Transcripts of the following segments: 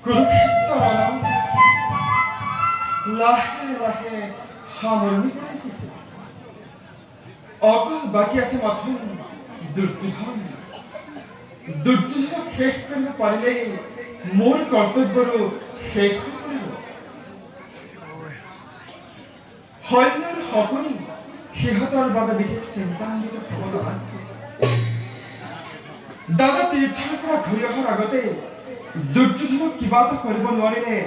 কুৰুক্ষেত্ৰ ৰণত লাহে লাহে সামৰণি পৰিছে। অকল বাকী আছে মাথো দুৰ্যোধন। দুৰ্যোধনক শেষ কৰিব পাৰিলেই মোৰ কৰ্তব্যৰো শেষ হৈ পৰিব। সৈন্যৰ সকলো সিহঁতৰ বাবে বিশেষ চিন্তান্বিত হ'ব নালাগে। দাদা তীৰ্থৰ পৰা ঘূৰি অহাৰ আগতে দুৰ্যোধনক কিবা এটা কৰিব নোৱাৰিলে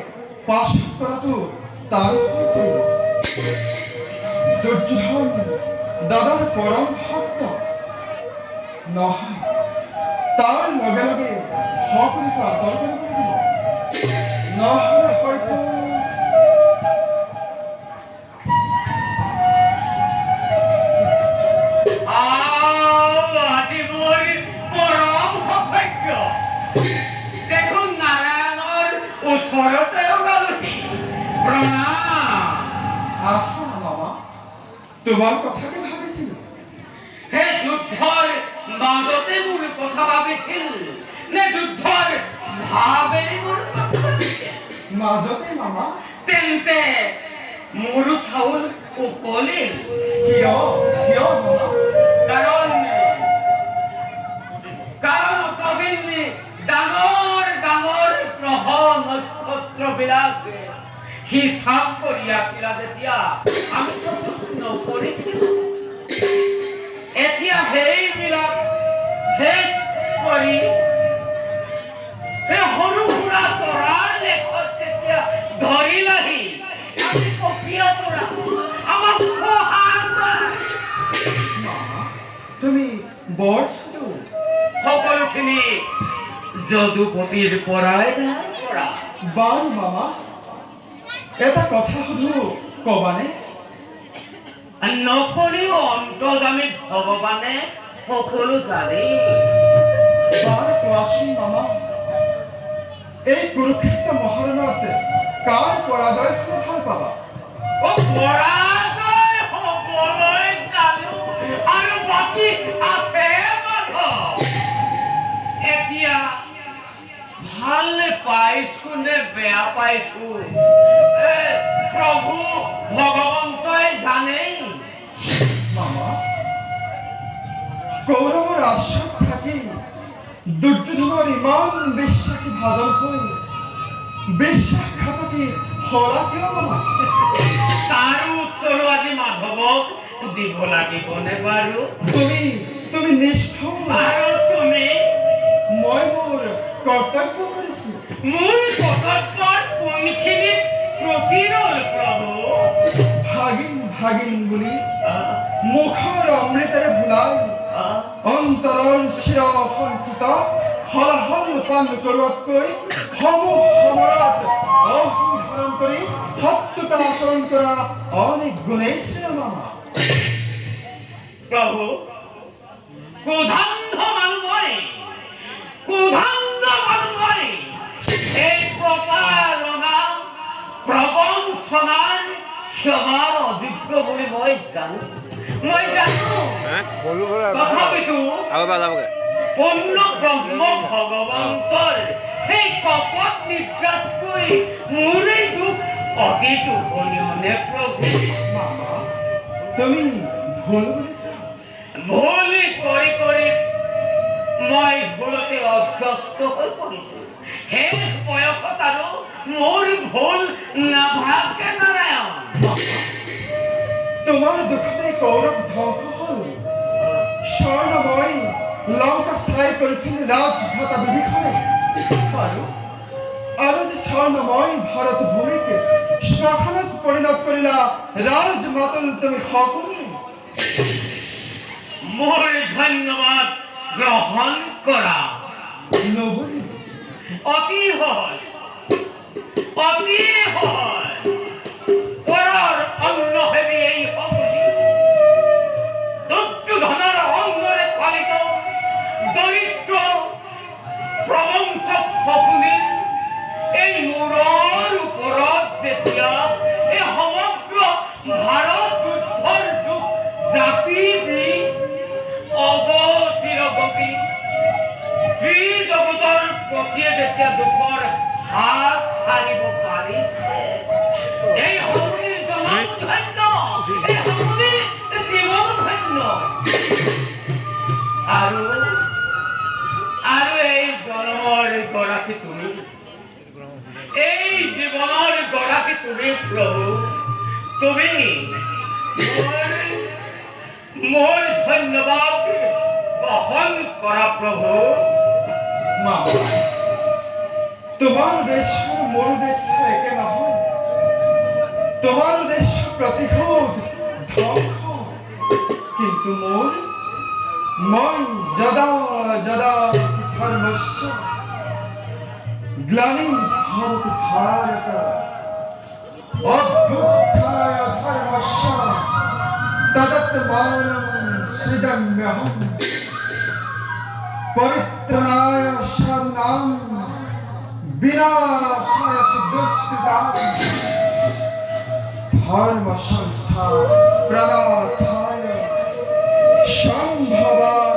পাছত কৰাটো তাৰ হৈ পৰিব। দুৰ্যোধন দাদাৰ পৰম ভক্ত নহয়, তাৰ লগে লগে সকলোকে আদৰ কৰিব লাগিব। নহ'লে হয়তো দেখুন নাৰায়ণৰ ওচৰতে ওলালোহি। প্ৰণাম। আহা মামা, তোমাৰ কথাকে ভাবিছিলো। সেই যুদ্ধৰ মাজতে মোৰ কথা ভাবিছিল নে যুদ্ধৰ ভাৱেৰে মোৰ কথা ভাবিছিল? মাজতে মামা। তেন্তে মোৰো চাউল উকলিল। কিয় কিয় মামা? কাৰণ অতদিন ডাঙৰ ডাঙৰ গ্ৰহ নক্ষত্ৰবিলাক হিচাপ কৰি আছিলা যেতিয়া আমি নকৰিছিলো। এতিয়া সেইবিলাক শেষ কৰি সৰু সুৰা তৰাৰ লেখত যেতিয়া ধৰিলাহি আমি কপিয়া তৰা আমাক সহায় কৰা। মামা, তুমি বৰ চতুৰ। সকলোখিনি যদুপতিৰ পৰাই কৰা। বাৰু মামা, এটা কথা সুধো, কবানে? নকৰিও অন্তৰ্যামী ভগৱানে সকলো জানে। বাৰু কোৱাচোন মামা, এই কুৰুক্ষেত্ৰ মহাৰণত কাৰ পৰাজয় ভাল পাবা? পৰাজয় হ'বলৈ জানো আৰু বাকী আছে মাধৱ। এতিয়া ভাল পাইছো নে বেয়া পাইছো প্ৰভু ভগৱন্তই জানেই। মামা, কৌৰৱৰ আশ্ৰমত থাকি দুৰ্যোধনৰ ইমান বিশ্বাসী ভাজন হৈ বিশ্বাসঘাতকী হলা কিয় মামা? তাৰো উত্তৰো আজি মাধৱক দিব লাগিবনে বাৰু? তুমি নিষ্ঠুৰ। আৰু তুমি? মই মোৰ কৰ্তব্য কৰিছো। মোৰ কৰ্তব্যৰ কোনখিনি প্ৰতিৰোধ প্ৰভু? ভাগিন বুলি মুখৰ অমৃতেৰে ভুলাই অন্তৰৰ চিৰ সঞ্চিত হলাহল পান কৰোৱাতকৈ সমূহ সময়ত অহংধাৰণ কৰি শত্ৰুতা আচৰণ কৰা অনেক গুণেই শ্ৰী মামা। প্ৰভু, ক্ৰোধান্ধ মানুহ মই, ক্ৰোধান্ধ মানুহ মই। এই প্ৰতাৰণা প্ৰবঞ্চনাৰ ক্ষমাৰ অযোগ্য বুলি মই জানো। তথাপিতো পূৰ্ণ ব্ৰহ্ম ভগৱন্তৰ সেই কপট নিদ্ৰাতকৈ মোৰ এই দুখ অতি টোপনিয়নে প্ৰভু। মামা, তুমি ভুল বুজিছা। ভুল কৰি কৰি মই ভুলতে অভ্যস্ত হৈ পৰিছো। শেষ বয়সত আৰু মোৰ ভুল নাভাগে নাৰায়ণ। তোমাৰ দুখতে কৌৰৱ ধ্বংস হল। স্বৰ্ণময় লংকা চাই কৰিছিল ৰাজঘাটা বিভীষণে। আৰু যে স্বৰ্ণময় ভাৰত ভূমিকে শ্মশানত পৰিণত কৰিলা ৰাজমাতুল তুমি সকলোৱে। মোৰ ধন্যবাদ গ্ৰহণ কৰা। নবুজি অতি সহজ, অতি সহজ। পৰৰ অন্ন হেবি এই সবুজি দুৰ্যোধনৰ অংগৰে পালিত দৰিদ্ৰ প্ৰবঞ্চক শকুনি এই মূৰৰ ওপৰত যেতিয়া এই সমগ্ৰ ভাৰত যুদ্ধৰ যুগ জাপি দি অগতিৰ গতি শ্ৰী জগতৰ প্ৰতিয়ে যেতিয়া দুখৰ হাত হাৰিব পাৰিছে। এই সমুনিৰ জনম ধন্য, এই সমুনিৰ জীৱন ধন্য। আৰু এই জনমৰ গৰাকী তুমি, এই জীৱনৰ গৰাকী তুমি প্ৰভু। তুমি মোৰ ধন্যবাদ গ্ৰহণ কৰা প্ৰভু। মা, তোমাৰ উদ্দেশ্য মোৰ উদ্দেশ্য একে নহয়। তোমাৰ উদ্দেশ্য প্ৰতিশোধ, ধ্বংস, কিন্তু মই যদা যদা ধৰ্মস্য গ্লানিং ভবতি ভাৰত অভ্যুত্থায় ধৰ্মস্য তদাত্মাनं সৃজাম্যহম পৰিত্ৰাণায় সাধূনাং বিনাশায় দুষ্কৃতাং ধৰ্ম সংস্থা প্ৰণাথায় সম্ভবা